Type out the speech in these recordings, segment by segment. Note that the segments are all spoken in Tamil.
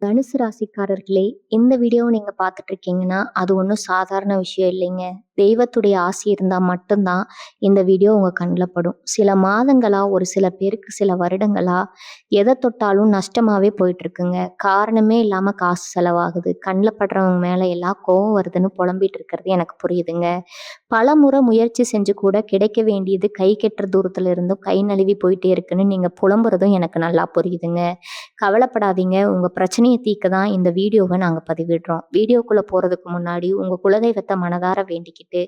தனுசு ராசிக்காரர்களே, இந்த வீடியோவ நீங்க பார்த்துட்டு இருக்கீங்கன்னா, அது ஒண்ணும் சாதாரண விஷயம் இல்லைங்க. தெய்வத்துடைய ஆசி இருந்தா மட்டும் தான் இந்த வீடியோ உங்க கண்ல படும். சில மாதங்களா, ஒரு சில பேருக்கு சில வருடங்களா, எத தொட்டாலும் நஷ்டமாவே போயிட்டுருக்குங்க. காரணமே இல்லாம காசு செலவாகுது. கண்ல படுறவங்க மேல எல்லாம் கோவம் வருதுன்னு புலம்பிட்டு இருக்கிறது எனக்கு புரியுதுங்க. பலமுறை முயற்சி செஞ்சு கூட கிடைக்க வேண்டியது கை கெட்டுற தூரத்துல இருந்தும் கை நழுவி போயிட்டே இருக்குன்னு நீங்க புலம்புறதும் எனக்கு நல்லா புரியுதுங்க. கவலைப்படாதீங்க. உங்க பிரச்சனைய தீர்க்க தான் இந்த வீடியோவ நாங்க பதிவிடுறோம். வீடியோக்குள்ள போறதுக்கு முன்னாடி உங்க குலதெய்வத்த மனதார வேண்டிக்கிட்டு,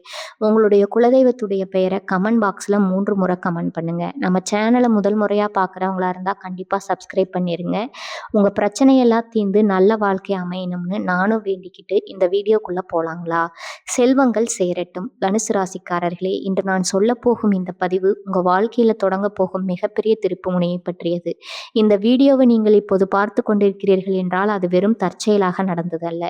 உங்களுடைய குலதெய்வத்துடைய பெயர கமெண்ட் பாக்ஸ்ல 3 முறை கமெண்ட் பண்ணுங்க. நம்ம சேனல முதல் முறையா பார்க்குறவங்களா இருந்தா கண்டிப்பா சப்ஸ்கிரைப் பண்ணிருங்க. உங்க பிரச்சனையெல்லாம் தீர்ந்து நல்ல வாழ்க்கை அமையணும்னு நானும் வேண்டிக்கிட்டு இந்த வீடியோக்குள்ள போலாங்களா? செல்வங்கள் சேரட்டும். தனுசு ராசிக்காரர்களே, இன்று நான் சொல்லப்போகும் இந்த பதிவு உங்க வாழ்க்கையில தொடங்க போகும் மிகப்பெரிய திருப்புமுனையை பற்றியது. இந்த வீடியோவை நீங்கள் இப்போது பார்த்து கொண்டிருக்கிறீர்கள் என்றால் அது வெறும் தற்செயலாக நடந்ததல்ல.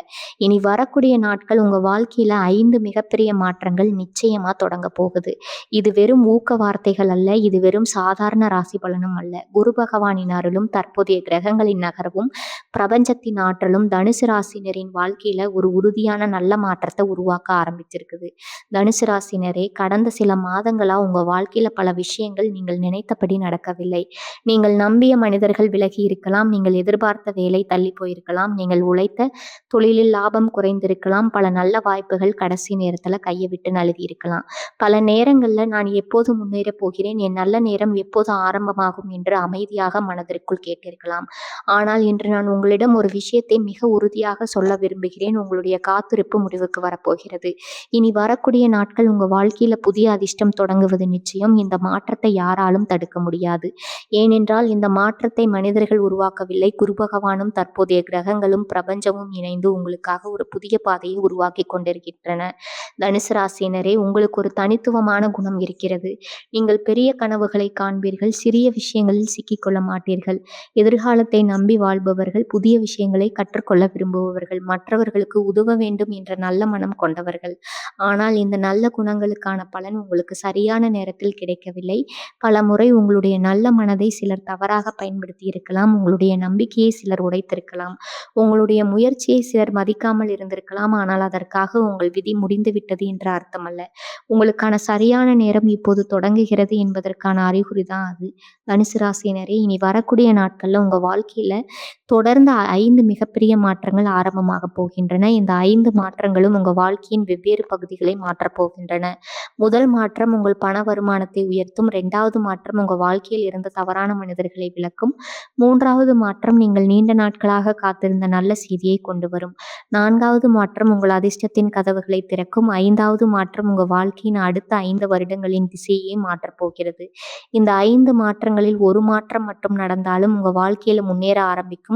இனி வரக்கூடிய நாட்கள் உங்க வாழ்க்கையில 5 மிகப்பெரிய மாற்றங்கள் நிச்சயமா தொடங்க போகுது. இது வெறும் ஊக்க வார்த்தைகள் அல்ல, இது வெறும் சாதாரண ராசி பலனும் அல்ல. குரு பகவானின் அருளும் தற்போதைய கிரகங்களின் நகரவும் பிரபஞ்சத்தின் ஆற்றலும் தனுசு ராசினரின் வாழ்க்கையில ஒரு உறுதியான நல்ல மாற்றத்தை உருவாக்க ஆரம்பிச்சிருக்குது. தனுசு ராசினரே, கடந்த சில மாதங்களா உங்க வாழ்க்கையில பல விஷயங்கள் நீங்கள் நினைத்தபடி நடக்கவில்லை. நீங்கள் நம்பிய மனிதர்கள் விலகி இருக்கலாம். நீங்கள் எதிர்பார்த்த வேலை தள்ளி போயிருக்கலாம். நீங்கள் உழைத்த தொழிலில் லாபம் குறைந்திருக்கலாம். பல நல்ல வாய்ப்புகள் கடைசி நேரத்துல கையை விட்டு நழுவி இருக்கலாம். பல நேரங்கள்ல நான் எப்போது முன்னேற போகிறேன், என் நல்ல நேரம் எப்போது ஆரம்பமாகும் என்று அமைதியாக மனதிற்குள் கேட்டிருக்கலாம். ஆனால் இன்று நான் உங்களிடம் ஒரு விஷயத்தை மிக உறுதியாக சொல்ல விரும்புகிறேன். உங்களுடைய காத்திருப்பு முடிவுக்கு வரப்போகிறது. இனி வரக்கூடிய நாட்கள் உங்க வாழ்க்கையில புதிய அதிர்ஷ்டம் தொடங்குவது நிச்சயம். இந்த மாற்றத்தை யாராலும் தடுக்க முடியாது. ஏனென்றால் இந்த மாற்றத்தை மனிதர்கள் உருவாக்கவில்லை. குரு பகவானும் தற்போதைய கிரகங்களும் பிரபஞ்சமும் இணைந்து உங்களுக்காக ஒரு புதிய பாதையை உருவாக்கி கொண்டிருக்கின்றன. தனுசு ராசியினரே, உங்களுக்கு ஒரு தனித்துவமான குணம் இருக்கிறது. நீங்கள் பெரிய கனவுகளை காண்பீர்கள். சிறிய விஷயங்களில் சிக்கிக்கொள்ள மாட்டீர்கள். எதிர்காலத்தை நம்பி வாழ்பவர்கள், புதிய விஷயங்களை கற்றுக்கொள்ள விரும்புபவர்கள், மற்றவர்களுக்கு உதவ வேண்டும் என்ற நல்ல மனம் கொண்டவர்கள். ஆனால் இந்த நல்ல குணங்களுக்கான பலன் உங்களுக்கு சரியான நேரத்தில் கிடைக்கவில்லை. பல முறை உங்களுடைய நல்ல மனதை சிலர் தவறாக பயன்படுத்தி இருக்கலாம். உங்களுடைய நம்பிக்கையை சிலர் உடைத்திருக்கலாம். உங்களுடைய முயற்சியை சிலர் மதிக்காமல் இருந்திருக்கலாம். ஆனால் அதற்காக உங்கள் விதி முடிந்துவிட்டது என்ற அர்த்தமல்ல. உங்களுக்கான சரியான நேரம் இப்போது தொடங்குகிறது என்பதற்கான அறிகுறிதான் அது. தனுசு ராசியினரே, இனி வரக்கூடிய நாட்கள்ல உங்க வாழ்க்கையில தொடர்ந்து 5 மிகப்பெரிய மாற்றங்கள் ஆரம்பமாக போகின்றன. இந்த 5 மாற்றங்களும் உங்க வாழ்க்கையின் வெவ்வேறு பகுதிகளை மாற்றப் போகின்றன. முதல் மாற்றம் உங்கள் பண வருமானத்தை உயர்த்தும். 2வது மாற்றம் உங்க வாழ்க்கையில் இருந்த தவறான மனிதர்களை விலக்கும். 3வது மாற்றம் நீங்கள் நீண்ட நாட்களாக காத்திருந்த நல்ல செய்தியை கொண்டு வரும். 4வது மாற்றம் உங்கள் அதிர்ஷ்டத்தின் கதவுகளை திறக்கும். 5வது மாற்றம் உங்க வாழ்க்கையின் அடுத்த 5 வருடங்களின் திசையை மாற்றப் போகிறது. இந்த 5 மாற்றங்களில் ஒரு மாற்றம் மட்டும் நடந்தாலும் உங்க வாழ்க்கையில முன்னேற ஆரம்பிக்கும்.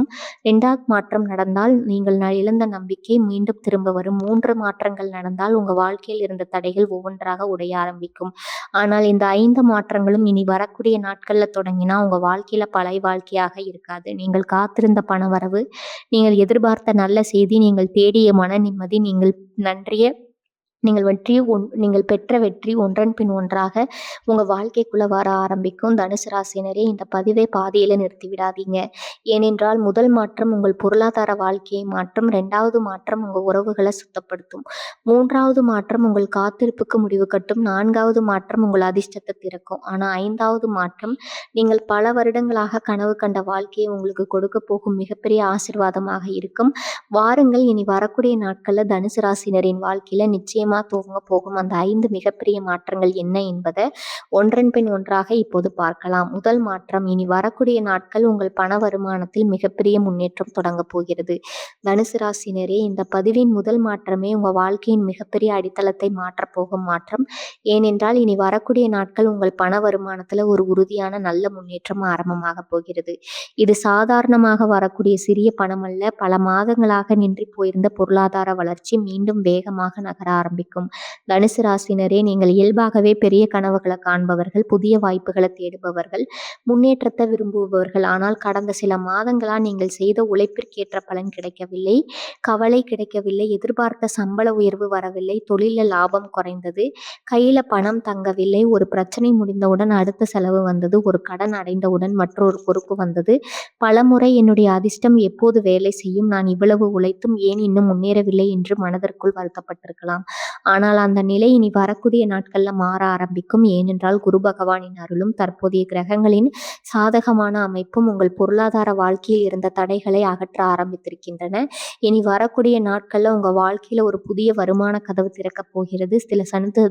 2வது மாற்றம் நடந்தால் நீங்கள் இழந்த நம்பிக்கை மீண்டும் திரும்ப வரும். 3 மாற்றங்கள் நடந்தால் உங்க வாழ்க்கையில் இருந்த தடைகள் ஒவ்வொன்றாக உடைய ஆரம்பிக்கும். ஆனால் இந்த 5 மாற்றங்களும் இனி வரக்கூடிய நாட்கள்ல தொடங்கினா உங்க வாழ்க்கையில பழைய வாழ்க்கையாக இருக்காது. நீங்கள் காத்திருந்த பணவரவு, நீங்கள் எதிர்பார்த்த நல்ல செய்தி, நீங்கள் தேடிய மன நிம்மதி, நீங்கள் பெற்ற வெற்றி ஒன்றன் பின் ஒன்றாக உங்க வாழ்க்கைக்குள்ள வர ஆரம்பிக்கும். தனுசு ராசினரே, இந்த பதிவை பாதியில நிறுத்தி விடாதீங்க. ஏனென்றால் முதல் மாற்றம் உங்கள் பொருளாதார வாழ்க்கையை மாற்றும். 2வது மாற்றம் உங்க உறவுகளை சுத்தப்படுத்தும். 3வது மாற்றம் உங்கள் காத்திருப்புக்கு முடிவு கட்டும். 4வது மாற்றம் உங்கள் அதிர்ஷ்டத்தை திறக்கும். ஆனா 5வது மாற்றம் நீங்கள் பல வருடங்களாக கனவு கண்ட வாழ்க்கையை உங்களுக்கு கொடுக்க போகும் மிகப்பெரிய ஆசீர்வாதமாக இருக்கும். வாருங்கள், இனி வரக்கூடிய நாட்கள்ல தனுசு ராசினரின் வாழ்க்கையில நிச்சயமா துவங்க போகும் அந்த 5 மிகப்பெரிய மாற்றங்கள் என்ன என்பதை ஒன்றன் பின் ஒன்றாக இப்போது பார்க்கலாம். முதல் மாற்றம், இனி வரக்கூடிய நாட்கள் உங்கள் பண வருமானத்தில் மிகப்பெரிய முன்னேற்றம் தொடங்க போகிறது. தனுசு ராசினரே, இந்த பதிவின் முதல் மாற்றமே உங்க வாழ்க்கையின் மிகப்பெரிய அடித்தளத்தை மாற்றப் போகும் மாற்றம். ஏனென்றால் இனி வரக்கூடிய நாட்கள் உங்கள் பண வருமானத்துல ஒரு உறுதியான நல்ல முன்னேற்றம் ஆரம்பமாக போகிறது. இது சாதாரணமாக வரக்கூடிய சிறிய பணம் அல்ல. பல மாதங்களாக நின்று போயிருந்த பொருளாதார வளர்ச்சி மீண்டும் வேகமாக நகர ஆரம்பிக்கும். ஆரம்பிக்கும். தனுசு ராசினரே, நீங்கள் இயல்பாகவே பெரிய கனவுகளை காண்பவர்கள், புதிய வாய்ப்புகளை தேடுபவர்கள், முன்னேற்றத்தை விரும்புபவர்கள். ஆனால் கடந்த சில மாதங்களா நீங்கள் செய்த உழைப்பிற்கேற்ற பலன் கிடைக்கவில்லை, கவலை கிடைக்கவில்லை, எதிர்பார்த்த சம்பள உயர்வு வரவில்லை, தொழிலில் லாபம் குறைந்தது, கையில பணம் தங்கவில்லை, ஒரு பிரச்சனை முடிந்தவுடன் அடுத்த செலவு வந்தது, ஒரு கடன் அடைந்தவுடன் மற்றொரு பொறுப்பு வந்தது. பலமுறை என்னுடைய அதிர்ஷ்டம் எப்போது வேலை செய்யும், நான் இவ்வளவு உழைத்தும் ஏன் இன்னும் முன்னேறவில்லை என்று மனதிற்குள் வருத்தப்பட்டிருக்கலாம். ஆனால் அந்த நிலை இனி வரக்கூடிய நாட்கள்ல மாற ஆரம்பிக்கும். ஏனென்றால் குரு பகவானின் அருளும் தற்போதைய கிரகங்களின் சாதகமான அமைப்பும் உங்கள் பொருளாதார வாழ்க்கையில் இருந்த தடைகளை அகற்ற ஆரம்பித்திருக்கின்றன. இனி வரக்கூடிய நாட்கள்ல உங்க வாழ்க்கையில ஒரு புதிய வருமான கதவு திறக்கப் போகிறது. சில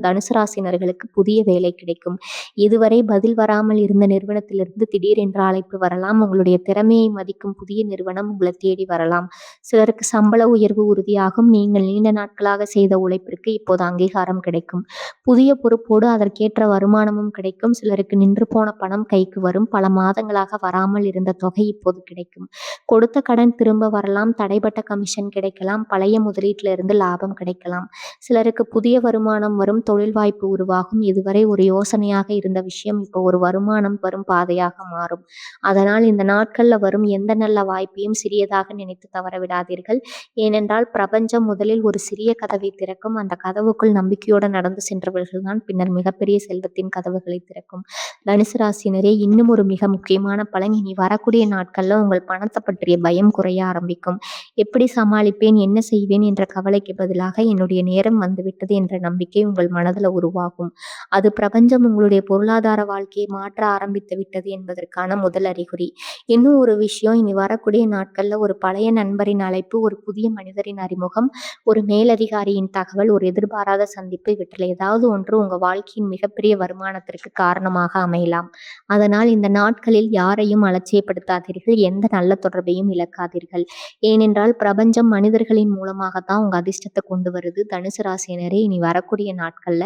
தனுசு ராசினர்களுக்கு புதிய வேலை கிடைக்கும். இதுவரை பதில் வராமல் இருந்த நிறுவனத்திலிருந்து திடீரென்று அழைப்பு வரலாம். உங்களுடைய திறமையை மதிக்கும் புதிய நிறுவனம் உங்களை தேடி வரலாம். சிலருக்கு சம்பள உயர்வு உறுதியாகும். நீங்கள் நீண்ட நாட்களாக செய்த உழைப்பிற்கு இப்போது அங்கீகாரம் கிடைக்கும். புதிய பொறுப்போடு அதற்கேற்ற வருமானமும் கிடைக்கும். சிலருக்கு நின்று போன பணம் கைக்கு வரும். பல மாதங்களாக வராமல் இருந்த தொகை இப்போது கிடைக்கும். கொடுத்த கடன் திரும்ப வரலாம். தடைப்பட்ட கமிஷன் கிடைக்கலாம். பழைய முதலீட்டிலிருந்து லாபம் கிடைக்கலாம். சிலருக்கு புதிய வருமானம் வரும். தொழில் வாய்ப்பு உருவாகும். இதுவரை ஒரு யோசனையாக இருந்த விஷயம் இப்போ ஒரு வருமானம் வரும் பாதையாக மாறும். அதனால் இந்த நாட்கள்ல வரும் எந்த நல்ல வாய்ப்பையும் சிறியதாக நினைத்து தவற விடாதீர்கள். ஏனென்றால் பிரபஞ்சம் முதலில் ஒரு சிறிய கதவை திறக்கும். அந்த கதவுக்குள் நம்பிக்கையோடு நடந்து சென்றவர்கள் தான் பின்னர் மிகப்பெரிய செல்வத்தின் கதவுகளை திறக்கும். தனுசு ராசினரே, இன்னும் ஒரு மிக முக்கியமான பலன், இனி வரக்கூடிய நாட்கள்ல உங்கள் பணத்தை பற்றிய பயம் குறைய ஆரம்பிக்கும். எப்படி சமாளிப்பேன், என்ன செய்வேன் என்ற கவலைக்கு பதிலாக என்னுடைய நேரம் வந்துவிட்டது என்ற நம்பிக்கை உங்கள் மனதில் உருவாகும். அது பிரபஞ்சம் உங்களுடைய பொருளாதார வாழ்க்கையை மாற்ற ஆரம்பித்து விட்டது என்பதற்கான முதல் அறிகுறி. இன்னும் ஒரு விஷயம், இனி வரக்கூடிய நாட்கள்ல ஒரு பழைய நண்பரின் அழைப்பு, ஒரு புதிய மனிதரின் அறிமுகம், ஒரு மேலதிகாரியின் தகவல், ஒரு எதிர்பாராத சந்திப்பு, இவற்றில் ஏதாவது ஒன்று உங்க வாழ்க்கையின் மிகப்பெரிய வருமானத்திற்கு காரணமாக அமையலாம். அதனால் இந்த நாட்களில் யாரையும் அலட்சியப்படுத்தாதீர்கள். எந்த நல்ல தொடர்பையும் இழக்காதீர்கள். ஏனென்றால் பிரபஞ்சம் மனிதர்களின் மூலமாகத்தான் உங்க அதிர்ஷ்டத்தை கொண்டு வருது. தனுசு ராசினரே, இனி வரக்கூடிய நாட்கள்ல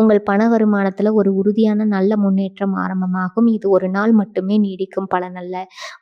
உங்கள் பண வருமானத்துல ஒரு உறுதியான நல்ல முன்னேற்றம் ஆரம்பமாகும். இது ஒரு நாள் மட்டுமே நீடிக்கும் பலன் அல்ல.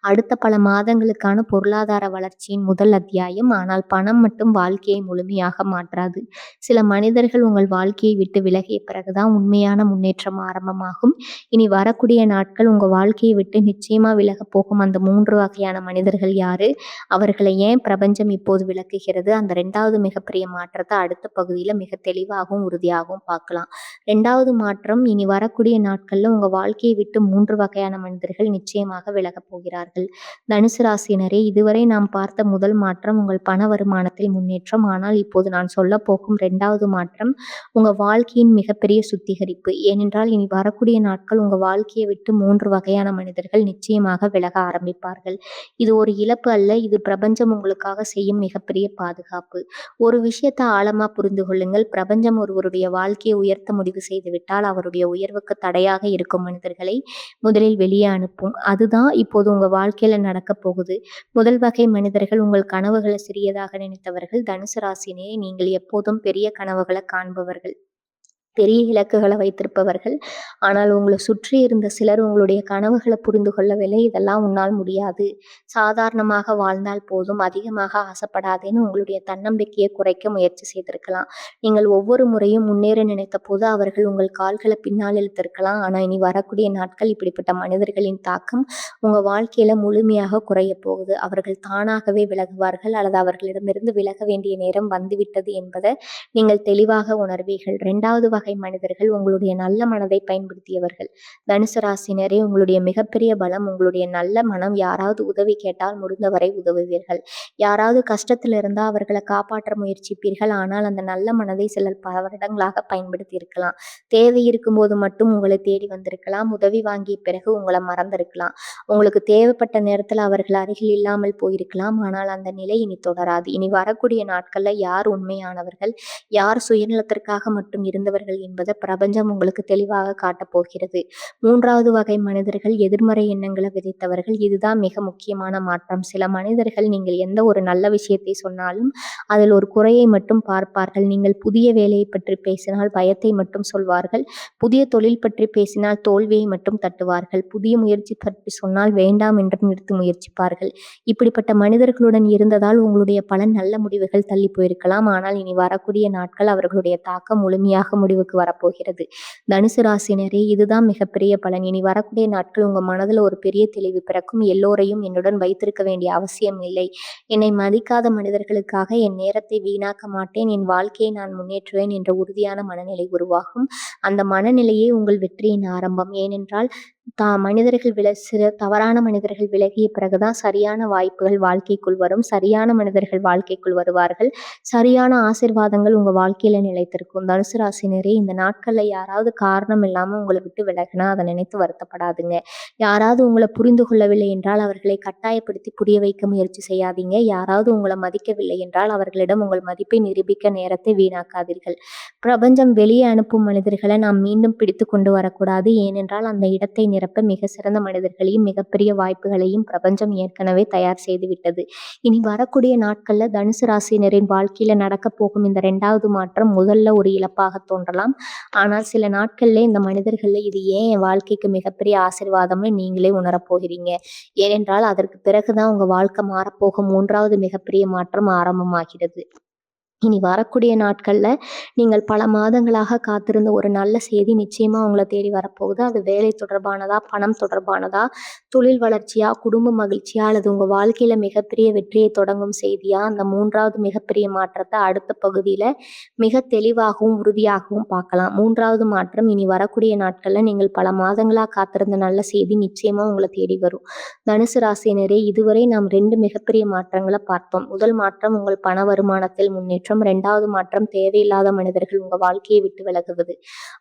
அடுத்த பல மாதங்களுக்கான பொருளாதார வளர்ச்சியின் முதல் அத்தியாயம். ஆனால் பணம் மட்டும் வாழ்க்கையை முழுமையாக மாற்றாது. சில மனிதர்கள் உங்கள் வாழ்க்கையை விட்டு விலகிய பிறகுதான் உண்மையான முன்னேற்றம் ஆரம்பமாகும். இனி வரக்கூடிய நாட்கள் உங்க வாழ்க்கையை விட்டு நிச்சயமா விலக போகும் அந்த 3 வகையான மனிதர்கள் யாரு, அவர்களை ஏன் பிரபஞ்சம் இப்போது விளக்குகிறது, அந்த 2வது மிகப்பெரிய மாற்றத்தை அடுத்த பகுதியில மிக தெளிவாகவும் உறுதியாகவும் பார்க்கலாம். 2வது மாற்றம், இனி வரக்கூடிய நாட்கள்ல உங்க வாழ்க்கையை விட்டு 3 வகையான மனிதர்கள் நிச்சயமாக விலகப் போகிறார்கள். தனுசு ராசினரே, இதுவரை நாம் பார்த்த முதல் மாற்றம் உங்கள் பண வருமானத்தில் முன்னேற்றம். ஆனால் இப்போது நான் சொல்ல போகும் 2வது மாற்றம் உங்க வாழ்க்கையின் மிகப்பெரிய சுத்திகரிப்பு. ஏனென்றால் இனி வரக்கூடிய நாட்கள் உங்க வாழ்க்கையை விட்டு 3 வகையான மனிதர்கள் நிச்சயமாக விலக ஆரம்பிப்பார்கள். இது ஒரு இழப்பு அல்ல, இது பிரபஞ்சம் உங்களுக்காக செய்யும் மிகப்பெரிய பாதுகாப்பு. ஒரு விஷயத்தை ஆழமா புரிந்து கொள்ளுங்கள். பிரபஞ்சம் ஒருவருடைய வாழ்க்கையை உயர்த்த முடிவு செய்துவிட்டால் அவருடைய உயர்வுக்கு தடையாக இருக்கும் மனிதர்களை முதலில் வெளியே அனுப்பும். அதுதான் இப்போது உங்க வாழ்க்கையில நடக்க போகுது. முதல் வகை மனிதர்கள் உங்கள் கனவுகளை சிறியதாக நினைத்தவர்கள். தனுசு ராசினே, நீங்கள் எப்போதும் பெரிய கனவுகளை காண்பவர்கள், பெரிய இலக்குகளை வைத்திருப்பவர்கள். ஆனால் உங்களை சுற்றி இருந்த சிலர் உங்களுடைய கனவுகளை புரிந்து கொள்ளவில்லை. இதெல்லாம் உன்னால் முடியாது, சாதாரணமாக வாழ்ந்தால் போதும், அதிகமாக ஆசைப்படாதேன்னு உங்களுடைய தன்னம்பிக்கையை குறைக்க முயற்சி செய்திருக்கலாம். நீங்கள் ஒவ்வொரு முறையும் முன்னேற நினைத்த போது அவர்கள் உங்கள் கால்களை பின்னால் இழுத்திருக்கலாம். ஆனால் இனி வரக்கூடிய நாட்கள் இப்படிப்பட்ட மனிதர்களின் தாக்கம் உங்க வாழ்க்கையில முழுமையாக குறைய போகுது. அவர்கள் தானாகவே விலகுவார்கள் அல்லது அவர்களிடமிருந்து விலக வேண்டிய நேரம் வந்துவிட்டது என்பதை நீங்கள் தெளிவாக உணர்வீர்கள். 2வது வகை மனிதர்கள் உங்களுடைய நல்ல மனதை பயன்படுத்தியவர்கள். தனுசு ராசினரே, உங்களுடைய மிகப்பெரிய பலம் உங்களுடைய நல்ல மனம். யாராவது உதவி கேட்டால் முடிந்தவரை உதவுவீர்கள். யாராவது கஷ்டத்தில் இருந்தால் அவர்களை காப்பாற்ற முயற்சிப்பீர்கள். ஆனால் அந்த நல்ல மனதை சிலர் பல வருடங்களாக பயன்படுத்தி இருக்கலாம். தேவை இருக்கும்போது மட்டும் உங்களை தேடி வந்திருக்கலாம். உதவி வாங்கிய பிறகு உங்களை மறந்திருக்கலாம். உங்களுக்கு தேவைப்பட்ட நேரத்தில் அவர்கள் அருகில் இல்லாமல் போயிருக்கலாம். ஆனால் அந்த நிலை இனி தொடராது. இனி வரக்கூடிய நாட்கள்ல யார் உண்மையானவர்கள், யார் சுயநலத்திற்காக மட்டும் இருந்தவர்கள் மனிதர்கள் என்பதை பிரபஞ்சம் உங்களுக்கு தெளிவாக காட்டப் போகிறது. 3வது வகை மனிதர்கள் எதிர்மறை எண்ணங்களை விதைத்தவர்கள். இதுதான் மிக முக்கியமான மாற்றம். சில மனிதர்கள் நீங்கள் எந்த ஒரு நல்ல விஷயத்தை சொன்னாலும் அதில் ஒரு குறையை மட்டும் பார்ப்பார்கள். நீங்கள் புதிய வேலையை பற்றி பேசினால் பயத்தை மட்டும் சொல்வார்கள். புதிய தொழில் பற்றி பேசினால் தோல்வியை மட்டும் தட்டுவார்கள். புதிய முயற்சி பற்றி சொன்னால் வேண்டாம் என்று நிறுத்தி முயற்சிப்பார்கள். இப்படிப்பட்ட மனிதர்களுடன் இருந்ததால் உங்களுடைய பல நல்ல முடிவுகள் தள்ளி போயிருக்கலாம். ஆனால் இனி வரக்கூடிய நாட்கள் அவர்களுடைய தாக்கம் முழுமையாக முடிவுக்கு வரப்போகிறது. தனுசு ராசினரே, இதுதான் மிகப்பெரிய பலன். இனி வரக்கூடிய நாட்கள் உங்க மனதில் ஒரு பெரிய தெளிவு பிறக்கும். எல்லோரையும் என்னுடன் வைத்திருக்க வேண்டிய அவசியம் இல்லை. என்னை மதிக்காத மனிதர்களுக்காக என் நேரத்தை வீணாக்க மாட்டேன். என் வாழ்க்கையை நான் முன்னேற்றுவேன் என்ற உறுதியான மனநிலை உருவாகும். அந்த மனநிலையே உங்கள் வெற்றியின் ஆரம்பம். ஏனென்றால் சில தவறான மனிதர்கள் விலகிய பிறகுதான் சரியான வாய்ப்புகள் வாழ்க்கைக்குள் வரும். சரியான மனிதர்கள் வாழ்க்கைக்குள் வருவார்கள். சரியான ஆசீர்வாதங்கள் உங்க வாழ்க்கையில நிலைத்திருக்கும். தனுசு ராசினரே, இந்த நாட்கள்ல யாராவது காரணம் இல்லாம உங்களை விட்டு விலகினா அதை நினைத்து வருத்தப்படாதுங்க. யாராவது உங்களை புரிந்து கொள்ளவில்லை என்றால் அவர்களை கட்டாயப்படுத்தி புரிய வைக்க முயற்சி செய்யாதீங்க. யாராவது உங்களை மதிக்கவில்லை என்றால் அவர்களிடம் உங்கள் மதிப்பை நிரூபிக்க நேரத்தை வீணாக்காதீர்கள். பிரபஞ்சம் வெளியே அனுப்பும் மனிதர்களை நாம் மீண்டும் பிடித்து கொண்டு வரக்கூடாது. ஏனென்றால் அந்த இடத்தை நிரப்ப மிக சிறந்த மனிதர்களையும் மிகப்பெரிய வாய்ப்புகளையும் பிரபஞ்சம் ஏற்கனவே தயார் செய்துவிட்டது. இனி வரக்கூடிய நாட்கள்ல தனுசு ராசினரின் வாழ்க்கையில நடக்க போகும் இந்த 2வது மாற்றம் முதல்ல ஒரு இழப்பாக தோன்றலாம். ஆனால் சில நாட்கள்ல இந்த மனிதர்கள்ல இது ஏன் என் வாழ்க்கைக்கு மிகப்பெரிய ஆசீர்வாதம்னு நீங்களே உணரப் போகிறீங்க. ஏனென்றால் அதற்கு பிறகுதான் உங்க வாழ்க்கை மாறப்போகும் 3வது மிகப்பெரிய மாற்றம் ஆரம்பமாகிறது. இனி வரக்கூடிய நாட்கள்ல நீங்கள் பல மாதங்களாக காத்திருந்த ஒரு நல்ல செய்தி நிச்சயமா உங்களை தேடி வரப்போகுது. அது வேலை தொடர்பானதா, பணம் தொடர்பானதா, தொழில் வளர்ச்சியா, குடும்ப மகிழ்ச்சியா, அல்லது உங்க வாழ்க்கையில மிகப்பெரிய வெற்றியை தொடங்கும் செய்தியா, அந்த 3வது மிகப்பெரிய மாற்றத்தை அடுத்த பகுதியில மிக தெளிவாகவும் உறுதியாகவும் பார்க்கலாம். 3வது மாற்றம் இனி வரக்கூடிய நாட்கள்ல நீங்கள் பல மாதங்களா காத்திருந்த நல்ல செய்தி நிச்சயமா உங்களை தேடி வரும். தனுசு ராசினரே, இதுவரை நாம் 2 மிகப்பெரிய மாற்றங்களை பார்த்தோம். முதல் மாற்றம் உங்கள் பண வருமானத்தில் முன்னேற்றம். 2வது மாற்றம் தேவையில்லாத மனிதர்கள் உங்க வாழ்க்கையை விட்டு விலகுவது.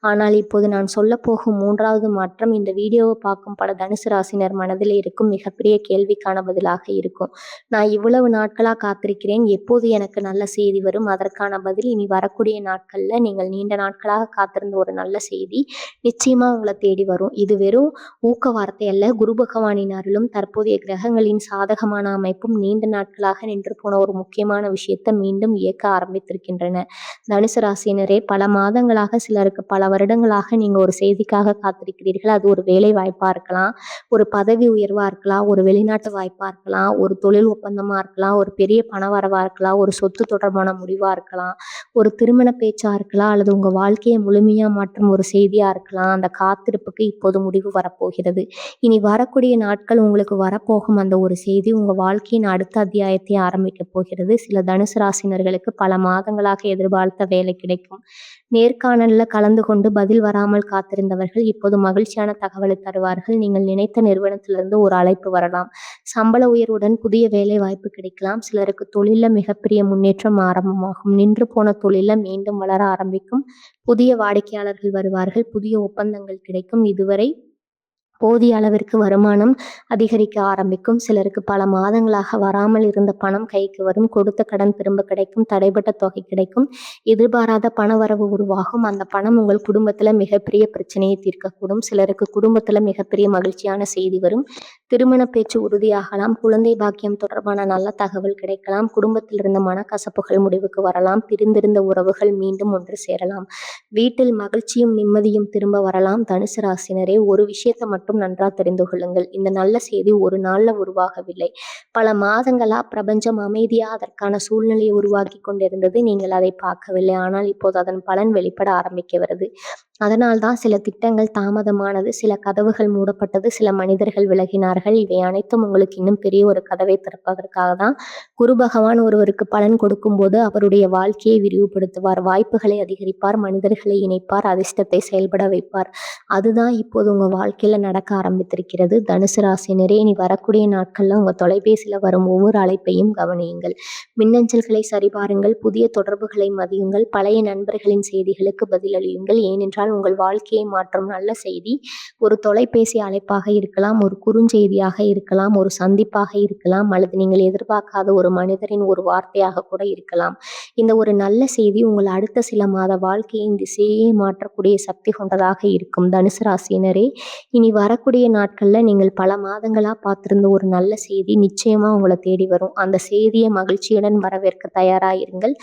ஆனால் இப்போது நான் சொல்ல போகும் 3வது மாற்றம் இந்த வீடியோவை பார்க்கும் பல தனுசு ராசினர் மனதில் இருக்கும் மிகப்பெரிய கேள்விக்கான பதிலாக இருக்கும். நான் இவ்வளவு நாட்களா காத்திருக்கிறேன், எப்போது எனக்கு நல்ல செய்தி வரும்? அதற்கான பதில் இனி வரக்கூடிய நாட்கள்ல நீங்கள் நீண்ட நாட்களாக காத்திருந்த ஒரு நல்ல செய்தி நிச்சயமா உங்களை தேடி வரும். இது வெறும் ஊக்க வார்த்தை அல்ல. குரு பகவானின் அருளும் தற்போதைய கிரகங்களின் சாதகமான அமைப்பும் நீண்ட நாட்களாக நின்று போன ஒரு முக்கியமான விஷயத்தை மீண்டும் இயக்க ஆரம்பித்திருக்கின்றன. தனுசு ராசினரே, பல மாதங்களாக, சிலருக்கு பல வருடங்களாக நீங்க ஒரு செய்திக்காக காத்திருக்கிறீர்கள். அது ஒரு வேலை வாய்ப்பா இருக்கலாம், ஒரு பதவி உயர்வா இருக்கலாம், ஒரு வெளிநாட்டு வாய்ப்பா இருக்கலாம், ஒரு தொழில் ஒப்பந்தமா இருக்கலாம், ஒரு பெரிய பண வரவா இருக்கலாம், ஒரு சொத்து தொடர்பான முடிவா இருக்கலாம், ஒரு திருமண பேச்சா இருக்கலாம், அல்லது உங்க வாழ்க்கையை முழுமையா மாற்றும் ஒரு செய்தியா இருக்கலாம். அந்த காத்திருப்புக்கு இப்போது முடிவு வரப்போகிறது. இனி வரக்கூடிய நாட்கள் உங்களுக்கு வரப்போகும் அந்த ஒரு செய்தி உங்க வாழ்க்கையின் அடுத்த அத்தியாயத்தை ஆரம்பிக்க போகிறது. சில தனுசு ராசினர்களுக்கு பல மாதங்களாக எதிர்பார்த்த வேலை கிடைக்கும். நேர்காணல்ல கலந்து கொண்டு பதில் வராமல் காத்திருந்தவர்கள் இப்போது மகிழ்ச்சியான தகவலை தருவார்கள். நீங்கள் நினைத்த நிறுவனத்திலிருந்து ஒரு அழைப்பு வரலாம். சம்பள உயர்வுடன் புதிய வேலை வாய்ப்பு கிடைக்கலாம். சிலருக்கு தொழில மிகப்பெரிய முன்னேற்றம் ஆரம்பமாகும். நின்று போன தொழில மீண்டும் வளர ஆரம்பிக்கும். புதிய வாடிக்கையாளர்கள் வருவார்கள். புதிய ஒப்பந்தங்கள் கிடைக்கும். இதுவரை போதிய அளவிற்கு வருமானம் அதிகரிக்க ஆரம்பிக்கும். சிலருக்கு பல மாதங்களாக வராமல் இருந்த பணம் கைக்கு வரும். கொடுத்த கடன் திரும்ப கிடைக்கும். தடைபட்ட தொகை கிடைக்கும். எதிர்பாராத பணவரவு உருவாகும். அந்த பணம் உங்கள் குடும்பத்துல மிகப்பெரிய பிரச்சனையை தீர்க்கக்கூடும். சிலருக்கு குடும்பத்துல மிகப்பெரிய மகிழ்ச்சியான செய்தி வரும். திருமண பேச்சு உறுதியாகலாம். குழந்தை பாக்கியம் தொடர்பான நல்ல தகவல் கிடைக்கலாம். குடும்பத்தில் இருந்த மனக்கசப்புகள் முடிவுக்கு வரலாம். பிரிந்திருந்த உறவுகள் மீண்டும் ஒன்று சேரலாம். வீட்டில் மகிழ்ச்சியும் நிம்மதியும் திரும்ப வரலாம். தனுசு ராசினரே, ஒரு விஷயத்தை மட்டும் நன்றா தெரிந்து கொள்ளுங்கள். இந்த நல்ல செய்தி ஒரு நாள்ல உருவாகவில்லை. பல மாதங்களா பிரபஞ்சம் அமைதியா அதற்கான சூழ்நிலையை உருவாக்கி கொண்டிருந்தது. நீங்கள் அதை பார்க்கவில்லை. ஆனால் இப்போது அதன் பலன் வெளிப்பட ஆரம்பிக்கிறது. அதனால்தான் சில திட்டங்கள் தாமதமானது, சில கதவுகள் மூடப்பட்டது, சில மனிதர்கள் விலகினார்கள். இவை அனைத்தும் உங்களுக்கு இன்னும் பெரிய ஒரு கதவை திறப்பதற்காக தான். குரு பகவான் ஒருவருக்கு பலன் கொடுக்கும்போது அவருடைய வாழ்க்கையை விரிவுபடுத்துவார், வாய்ப்புகளை அதிகரிப்பார், மனிதர்களை இணைப்பார், அதிர்ஷ்டத்தை செயல்பட வைப்பார். அதுதான் இப்போது உங்க வாழ்க்கையில நடக்க ஆரம்பித்திருக்கிறது. தனுசு ராசினரே, இனி வரக்கூடிய நாட்கள்ல உங்க தொலைபேசியில வரும் ஒவ்வொரு அழைப்பையும் கவனியுங்கள். மின்னஞ்சல்களை சரிபாருங்கள். புதிய தொடர்புகளை மதியுங்கள். பழைய நண்பர்களின் செய்திகளுக்கு பதிலளியுங்கள். ஏனென்றால் உங்கள் வாழ்க்கையை மாற்றும் நல்ல செய்தி ஒரு தொலைபேசி அழைப்பாக இருக்கலாம், ஒரு குறுஞ்செய்தியாக இருக்கலாம், ஒரு சந்திப்பாக இருக்கலாம், அல்லது நீங்கள் எதிர்பார்க்காத ஒரு மனிதரின் ஒரு வார்த்தையாக கூட இருக்கலாம். இந்த ஒரு நல்ல செய்தி உங்கள் அடுத்த சில மாத வாழ்க்கையின் திசையே மாற்றக்கூடிய சக்தி கொண்டதாக இருக்கும். தனுசு ராசியினரே, இனி வரக்கூடிய நாட்கள்ல நீங்கள் பல மாதங்களா பார்த்திருந்த ஒரு நல்ல செய்தி நிச்சயமா உங்கள தேடி வரும். அந்த செய்திய மகிழ்ச்சியுடன் வரவேற்க தயாராயிருங்கள்.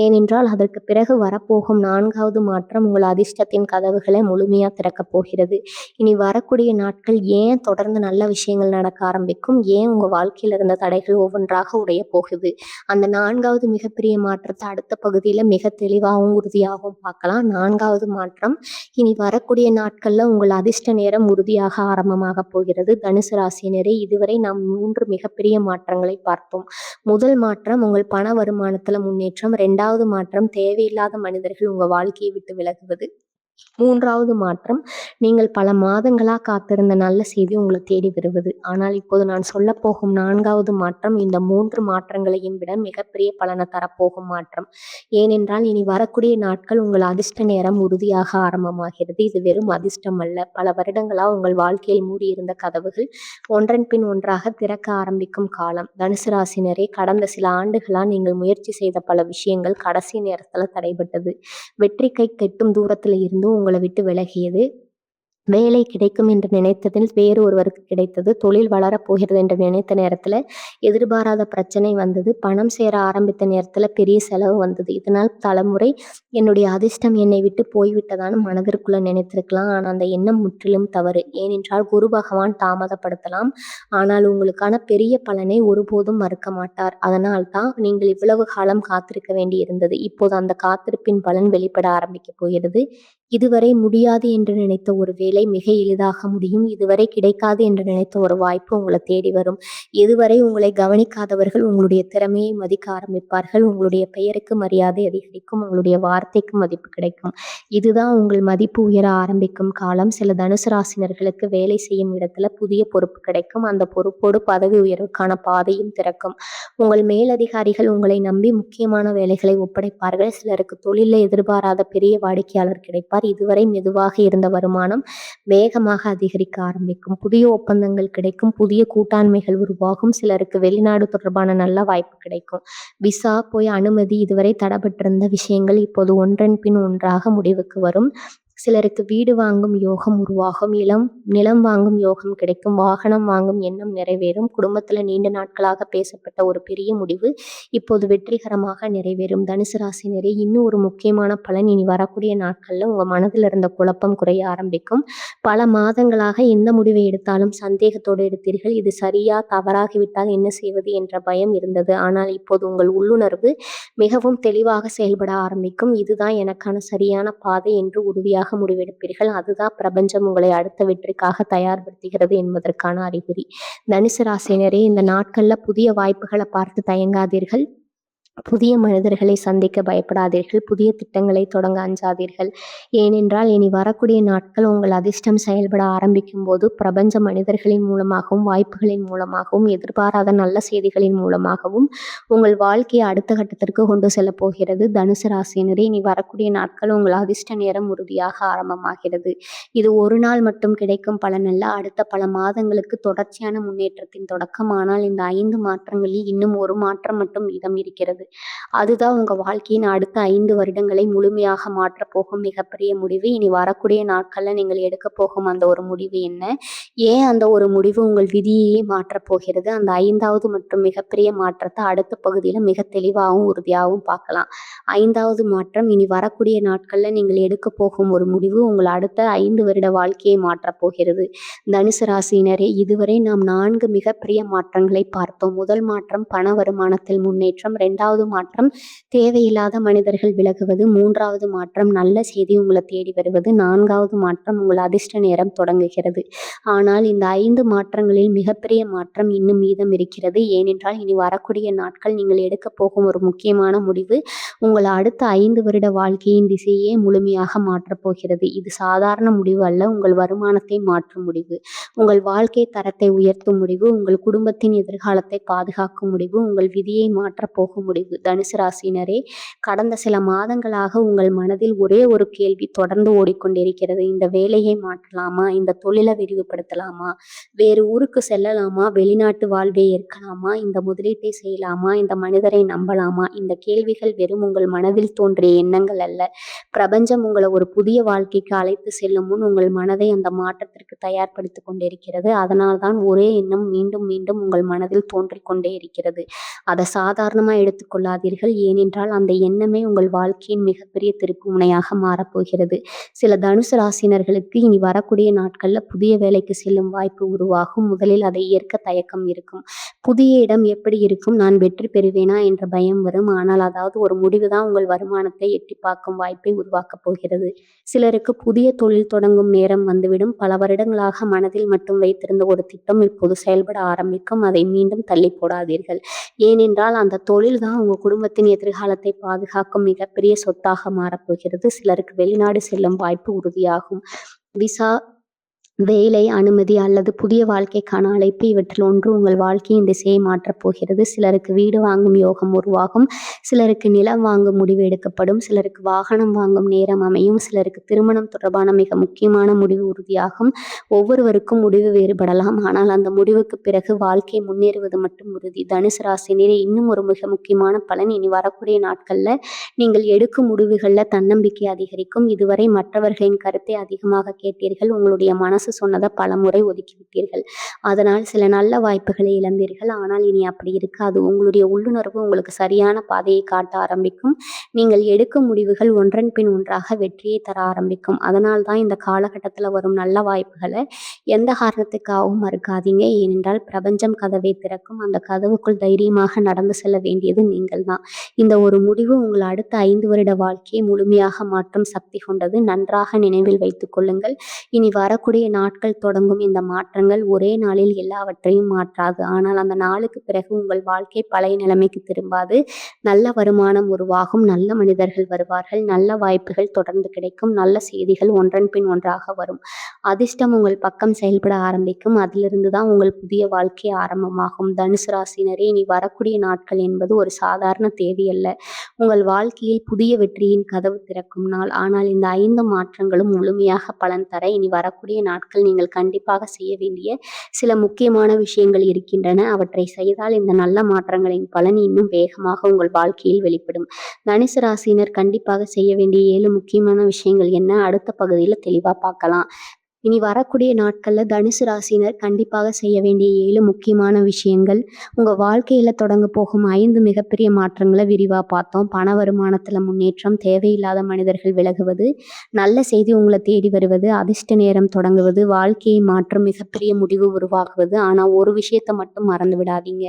ஏனென்றால் அதற்கு பிறகு வரப்போகும் 4வது மாற்றம் உங்கள் அதிர்ஷ்டத்தின் கதவுகளை முழுமையா திறக்கப் போகிறது. இனி வரக்கூடிய நாட்கள் ஏன் தொடர்ந்து நல்ல விஷயங்கள் நடக்க ஆரம்பிக்கும், ஏன் உங்க வாழ்க்கையில இருந்த தடைகள் ஒவ்வொன்றாக உடையப் போகுது. அந்த 4வது மிகப்பெரிய மாற்றத்தை அடுத்த பகுதியில மிக தெளிவாகவும் உறுதியாகவும் பார்க்கலாம். 4வது மாற்றம் இனி வரக்கூடிய நாட்கள்ல உங்கள் அதிர்ஷ்ட நேரம் உறுதியாக ஆரம்பமாக போகிறது. தனுசு ராசியினரே, இதுவரை நாம் 3 மிகப்பெரிய மாற்றங்களை பார்த்தோம். முதல் மாற்றம் உங்கள் பண வருமானத்துல முன்னேற்றம். 2வது மாற்றம் தேவையில்லாத மனிதர்கள் உங்க வாழ்க்கையை விட்டு விலகுவது. 3வது மாற்றம் நீங்கள் பல மாதங்களா காத்திருந்த நல்ல செய்தி உங்களை தேடி வருவது. ஆனால் இப்போது நான் சொல்லப் போகும் 4வது மாற்றம் இந்த 3 மாற்றங்களையும் விட மிகப்பெரிய பலனை தரப்போகும் மாற்றம். ஏனென்றால் இனி வரக்கூடிய நாட்கள் உங்கள் அதிர்ஷ்ட நேரம் உறுதியாக ஆரம்பமாகிறது. இது வெறும் அதிர்ஷ்டம் அல்ல, பல வருடங்களா உங்கள் வாழ்க்கையில் மூடியிருந்த கதவுகள் ஒன்றன் பின் ஒன்றாக திறக்க ஆரம்பிக்கும் காலம். தனுசு ராசினரே, கடந்த சில ஆண்டுகளா நீங்கள் முயற்சி செய்த பல விஷயங்கள் கடைசி நேரத்துல தடைபட்டது. வெற்றி கை கெட்டும் தூரத்துல இருந்து உங்களை விட்டு விலகியது. வேலை கிடைக்கும் என்று நினைத்ததில் வேறு ஒருவருக்கு கிடைத்தது. தொழில் வளரப்போகிறது என்று நினைத்த நேரத்துல எதிர்பாராத பிரச்சனை வந்தது. பணம் சேர ஆரம்பித்த நேரத்துல பெரிய செலவு வந்தது. இதனால் தலைமுறை என்னுடைய அதிர்ஷ்டம் என்னை விட்டு போய்விட்டதான்னு மனதிற்குள்ள நினைத்திருக்கலாம். ஆனால் அந்த எண்ணம் முற்றிலும் தவறு. ஏனென்றால் குரு பகவான் தாமதப்படுத்தலாம், ஆனால் உங்களுக்கான பெரிய பலனை ஒருபோதும் மறுக்க மாட்டார். அதனால் தான் நீங்கள் இவ்வளவு காலம் காத்திருக்க வேண்டி இருந்தது. இப்போது அந்த காத்திருப்பின் பலன் வெளிப்பட ஆரம்பிக்க போகிறது. இதுவரை முடியாது என்று நினைத்த ஒரு வேலை மிக எளிதாக முடியும். இதுவரை கிடைக்காது என்று நினைத்த ஒரு வாய்ப்பு உங்களை தேடி வரும். இதுவரை உங்களை கவனிக்காதவர்கள் உங்களுடைய திறமையை மதிக்க ஆரம்பிப்பார்கள். உங்களுடைய பெயருக்கு மரியாதை அதிகரிக்கும். உங்களுடைய வார்த்தைக்கு மதிப்பு கிடைக்கும். இதுதான் உங்கள் மதிப்பு உயர ஆரம்பிக்கும் காலம். சில தனுசு ராசினர்களுக்கு வேலை செய்யும் இடத்துல புதிய பொறுப்பு கிடைக்கும். அந்த பொறுப்போடு பதவி உயர்வுக்கான பாதையும் திறக்கும். உங்கள் மேலதிகாரிகள் உங்களை நம்பி முக்கியமான வேலைகளை ஒப்படைப்பார்கள். சிலருக்கு தொழிலில் எதிர்பாராத பெரிய வாடிக்கையாளர் கிடைப்பார். இதுவரை மெதுவாக இருந்த வருமானம் வேகமாக அதிகரிக்க ஆரம்பிக்கும். புதிய ஒப்பந்தங்கள் கிடைக்கும். புதிய கூட்டாண்மைகள் உருவாகும். சிலருக்கு வெளிநாடு தொடர்பான நல்ல வாய்ப்பு கிடைக்கும். விசா போய் அனுமதி, இதுவரை தடைபட்டிருந்த விஷயங்கள் இப்போது ஒன்றன் பின் ஒன்றாக முடிவுக்கு வரும். சிலருக்கு வீடு வாங்கும் யோகம் உருவாகும். நிலம் வாங்கும் யோகம் கிடைக்கும். வாகனம் வாங்கும் எண்ணம் நிறைவேறும். குடும்பத்துல நீண்ட நாட்களாக பேசப்பட்ட ஒரு பெரிய முடிவு இப்போது வெற்றிகரமாக நிறைவேறும். தனுசு ராசினரே, இன்னும் ஒரு முக்கியமான பலன் இனி வரக்கூடிய நாட்கள்ல உங்க மனதில் இருந்த குழப்பம் குறைய ஆரம்பிக்கும். பல மாதங்களாக எந்த முடிவை எடுத்தாலும் சந்தேகத்தோடு எடுத்தீர்கள். இது சரியா தவறாகிவிட்டால் என்ன செய்வது என்ற பயம் இருந்தது. ஆனால் இப்போது உங்கள் உள்ளுணர்வு மிகவும் தெளிவாக செயல்பட ஆரம்பிக்கும். இதுதான் எனக்கான சரியான பாதை என்று உறுதியாக முடிவெடுப்பீர்கள். அதுதான் பிரபஞ்சம் உங்களை அடுத்த வெற்றிக்காக தயார்படுத்துகிறது என்பதற்கான அறிகுறி. தனுசு ராசினரே, இந்த நாட்கள்ல புதிய வாய்ப்புகளை பார்த்து தயங்காதீர்கள். புதிய மனிதர்களை சந்திக்க பயப்படாதீர்கள். புதிய திட்டங்களை தொடங்க அஞ்சாதீர்கள். ஏனென்றால் இனி வரக்கூடிய நாட்கள் உங்கள் அதிர்ஷ்டம் செயல்பட ஆரம்பிக்கும் போது பிரபஞ்ச மனிதர்களின் மூலமாகவும் வாய்ப்புகளின் மூலமாகவும் எதிர்பாராத நல்ல செய்திகளின் மூலமாகவும் உங்கள் வாழ்க்கையை அடுத்த கட்டத்திற்கு கொண்டு செல்ல போகிறது. தனுசு ராசியினரே, இனி வரக்கூடிய நாட்கள் உங்கள் அதிர்ஷ்ட நேரம் உறுதியாக ஆரம்பமாகிறது. இது ஒரு நாள் மட்டும் கிடைக்கும் பலன் அல்ல, அடுத்த பல மாதங்களுக்கு தொடர்ச்சியான முன்னேற்றத்தின் தொடக்கம். ஆனால் இந்த 5 மாற்றங்களில் இன்னும் ஒரு மாற்றம் மட்டும் மீதம் இருக்கிறது. அதுதான் உங்க வாழ்க்கையின் அடுத்த 5 வருடங்களை முழுமையாக மாற்றப் போகும் மிகப்பெரிய முடிவு. இனி வரக்கூடிய நாட்கள்ல நீங்கள் எடுக்க போகும் அந்த ஒரு முடிவு என்ன? ஏன் அந்த ஒரு முடிவு உங்கள் விதியையே மாற்றப் போகிறது? அந்த 5வது மற்றும் மிகப்பெரிய மாற்றத்தை அடுத்த பகுதியில மிக தெளிவாகவும் உறுதியாகவும் பார்க்கலாம். 5வது மாற்றம், இனி வரக்கூடிய நாட்கள்ல நீங்கள் எடுக்க போகும் ஒரு முடிவு உங்கள் அடுத்த 5 வருட வாழ்க்கையை மாற்றப் போகிறது. தனுசு ராசியினரே, இதுவரை நாம் 4 மிகப்பெரிய மாற்றங்களை பார்த்தோம். முதல் மாற்றம் பண வருமானத்தில் முன்னேற்றம். 2வது மாற்றம் தேவையில்லாத மனிதர்கள் விலகுவது. 3வது மாற்றம் நல்ல செய்தி உங்களை தேடி வருவது. 4வது மாற்றம் உங்கள் அதிர்ஷ்ட நேரம் தொடங்குகிறது. ஆனால் இந்த 5 மாற்றங்களில் மிகப்பெரிய மாற்றம் இன்னும் மீதம் இருக்கிறது. ஏனென்றால் இனி வரக்கூடிய நாட்கள் நீங்கள் எடுக்க போகும் ஒரு முக்கியமான முடிவு உங்கள் அடுத்த 5 வருட வாழ்க்கையின் திசையே முழுமையாக மாற்றப் போகிறது. இது சாதாரண முடிவு அல்ல, உங்கள் வருமானத்தை மாற்றும் முடிவு, உங்கள் வாழ்க்கை தரத்தை உயர்த்தும் முடிவு, உங்கள் குடும்பத்தின் எதிர்காலத்தை பாதுகாக்கும் முடிவு, உங்கள் விதியை மாற்றப் போகும் முடிவு. முடிவு. தனுசு ராசினரே, கடந்த சில மாதங்களாக உங்கள் மனதில் ஒரே ஒரு கேள்வி தொடர்ந்து ஓடிக்கொண்டிருக்கிறது. இந்த வேலையை மாற்றலாமா? இந்த தொழிலை விரிவுபடுத்தலாமா? வேறு ஊருக்கு செல்லலாமா? வெளிநாட்டு வாழ்வை ஏற்கலாமா? இந்த முதலீட்டை செய்யலாமா? இந்த மனிதரை நம்பலாமா? இந்த கேள்விகள் வெறும் உங்கள் மனதில் தோன்றிய எண்ணங்கள் அல்ல. பிரபஞ்சம் உங்களை ஒரு புதிய வாழ்க்கைக்கு அழைத்து செல்லும் முன் உங்கள் மனதை அந்த மாற்றத்திற்கு தயார்படுத்திக் கொண்டிருக்கிறது. அதனால்தான் ஒரே எண்ணம் மீண்டும் மீண்டும் உங்கள் மனதில் தோன்றிக் கொண்டே இருக்கிறது. அதை சாதாரணமா எடுத்துக்கொள்ளாதீர்கள். ஏனென்றால் அந்த எண்ணமே உங்கள் வாழ்க்கையின் மிகப்பெரிய திருப்பு முனையாக மாறப்போகிறது. சில தனுசு ராசினர்களுக்கு இனி வரக்கூடிய நாட்கள்ல புதிய வேலைக்கு செல்லும் வாய்ப்பு உருவாகும். முதலில் அதை ஏற்க தயக்கம் இருக்கும். புதிய இடம் எப்படி இருக்கும், நான் வெற்றி பெறுவேனா என்ற பயம் வரும். ஆனால் அதாவது ஒரு முடிவுதான் உங்கள் வருமானத்தை எட்டி பார்க்கும் வாய்ப்பை உருவாக்கப் போகிறது. சிலருக்கு புதிய தொழில் தொடங்கும் நேரம் வந்துவிடும். பல வருடங்களாக மனதில் மட்டும் வைத்திருந்த ஒரு திட்டம் இப்போது செயல்பட ஆரம்பிக்கும். அதை மீண்டும் தள்ளி போடாதீர்கள். ஏனென்றால் அந்த தொழில் தான் உங்க குடும்பத்தின் எதிர்காலத்தை பாதுகாக்கும் மிகப்பெரிய சொத்தாக மாறப்போகிறது. சிலருக்கு வெளிநாடு செல்லும் வாய்ப்பு உறுதியாகும். விசா, வேலை அனுமதி அல்லது புதிய வாழ்க்கைக்கான அழைப்பு, இவற்றில் ஒன்று உங்கள் வாழ்க்கையின் திசையை மாற்றப் போகிறது. சிலருக்கு வீடு வாங்கும் யோகம் உருவாகும். சிலருக்கு நிலம் வாங்கும் முடிவு எடுக்கப்படும். சிலருக்கு வாகனம் வாங்கும் நேரம் அமையும். சிலருக்கு திருமணம் தொடர்பான மிக முக்கியமான முடிவு உறுதியாகும். ஒவ்வொருவருக்கும் முடிவு வேறுபடலாம். ஆனால் அந்த முடிவுக்கு பிறகு வாழ்க்கை முன்னேறுவது மட்டும் உறுதி. தனுசு ராசினரே, இன்னும் ஒரு மிக முக்கியமான பலன், இனி வரக்கூடிய நாட்கள்ல நீங்கள் எடுக்கும் முடிவுகள்ல தன்னம்பிக்கை அதிகரிக்கும். இதுவரை மற்றவர்களின் கருத்தை அதிகமாக கேட்டீர்கள். உங்களுடைய மனசு சொன்னதை பல முறை ஒதுக்கிவிட்டீர்கள். அதனால் சில நல்ல வாய்ப்புகளை இழந்தீர்கள். ஆனால் இனி அப்படி இருக்காது. உங்களுடைய உள்ளுணர்வு உங்களுக்கு சரியான பாதையை காட்ட ஆரம்பிக்கும். நீங்கள் எடுக்கும் முடிவுகள் ஒன்றன் பின் ஒன்றாக வெற்றியை தர ஆரம்பிக்கும். அதனால் தான் இந்த காலகட்டத்தில் வரும் நல்ல வாய்ப்புகளை எந்த காரணத்துக்காகவும் மறுக்காதீங்க. ஏனென்றால் பிரபஞ்சம் கதவை திறக்கும். அந்த கதவுக்குள் தைரியமாக நடந்து செல்ல வேண்டியது நீங்கள் தான். இந்த ஒரு முடிவு உங்கள் அடுத்த 5 வருட வாழ்க்கையை முழுமையாக மாற்றும் சக்தி கொண்டது. நன்றாக நினைவில் வைத்துக் கொள்ளுங்கள். இனி வரக்கூடிய நாட்கள் தொடங்கும் இந்த மாற்றங்கள் ஒரே நாளில் எல்லாவற்றையும் மாற்றாது. ஆனால் அந்த நாளுக்கு பிறகு உங்கள் வாழ்க்கை பழைய நிலைமைக்கு திரும்பாது. நல்ல வருமானம் உருவாகும். நல்ல மனிதர்கள் வருவார்கள். நல்ல வாய்ப்புகள் தொடர்ந்து கிடைக்கும். நல்ல செய்திகள் ஒன்றன் பின் ஒன்றாக வரும். அதிர்ஷ்டம் உங்கள் பக்கம் செயல்பட ஆரம்பிக்கும். அதிலிருந்து தான் உங்கள் புதிய வாழ்க்கை ஆரம்பமாகும். தனுசு ராசினரே, இனி வரக்கூடிய நாட்கள் என்பது ஒரு சாதாரண தேதி அல்ல. உங்கள் வாழ்க்கையில் புதிய வெற்றியின் கதவு திறக்கும் நாள். ஆனால் இந்த 5 மாற்றங்களும் முழுமையாக பலன் தர இனி வரக்கூடிய நாட்கள் நீங்கள் கண்டிப்பாக செய்ய வேண்டிய சில முக்கியமான விஷயங்கள் இருக்கின்றன. அவற்றை செய்தால் இந்த நல்ல மாற்றங்களின் பலன் இன்னும் வேகமாக உங்கள் வாழ்க்கையில் வெளிப்படும். தனுசு ராசியினர் கண்டிப்பாக செய்ய வேண்டிய 7 முக்கியமான விஷயங்கள் என்ன, அடுத்த பகுதியில் தெளிவா பார்க்கலாம். இனி வரக்கூடிய நாட்கள்ல தனுசு ராசினர் கண்டிப்பாக செய்ய வேண்டிய 7 முக்கியமான விஷயங்கள். உங்க வாழ்க்கையில தொடங்க போகும் 5 மிகப்பெரிய மாற்றங்களை விரிவா பார்த்தோம். பண வருமானத்துல முன்னேற்றம், தேவையில்லாத மனிதர்கள் விலகுவது, நல்ல செய்தி உங்களை தேடி வருவது, அதிர்ஷ்ட நேரம் தொடங்குவது, வாழ்க்கையை மாற்றும் மிகப்பெரிய முடிவு உருவாகுவது. ஆனா ஒரு விஷயத்தை மட்டும் மறந்து விடாதீங்க.